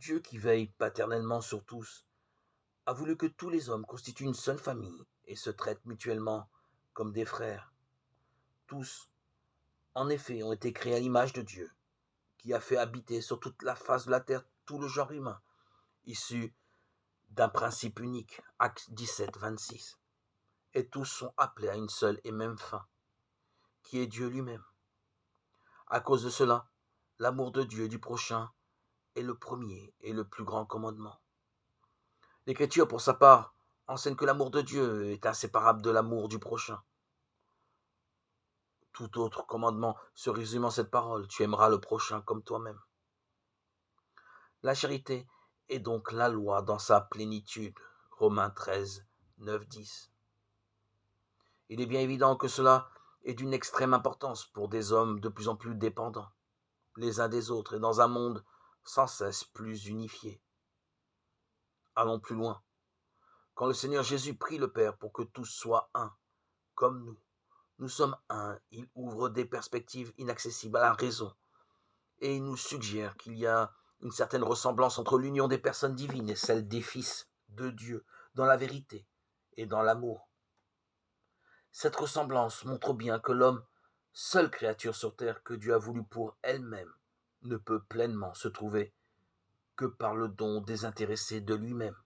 Dieu qui veille paternellement sur tous a voulu que tous les hommes constituent une seule famille et se traitent mutuellement comme des frères. Tous, en effet, ont été créés à l'image de Dieu, qui a fait habiter sur toute la face de la terre tout le genre humain, issu d'un principe unique, Actes 17, 26. Et tous sont appelés à une seule et même fin, qui est Dieu lui-même. À cause de cela, l'amour de Dieu et du prochain est le premier et le plus grand commandement. L'Écriture, pour sa part, enseigne que l'amour de Dieu est inséparable de l'amour du prochain. Tout autre commandement se résume en cette parole: tu aimeras le prochain comme toi-même. La charité est donc la loi dans sa plénitude. Romains 13, 9, 10. Il est bien évident que cela est d'une extrême importance pour des hommes de plus en plus dépendants les uns des autres et dans un monde sans cesse plus unifié. Allons plus loin. Quand le Seigneur Jésus prie le Père pour que tous soient un, comme nous sommes un, il ouvre des perspectives inaccessibles à la raison et il nous suggère qu'il y a une certaine ressemblance entre l'union des personnes divines et celle des fils de Dieu dans la vérité et dans l'amour. Cette ressemblance montre bien que l'homme, seule créature sur terre que Dieu a voulu pour elle-même, ne peut pleinement se trouver que par le don désintéressé de lui-même.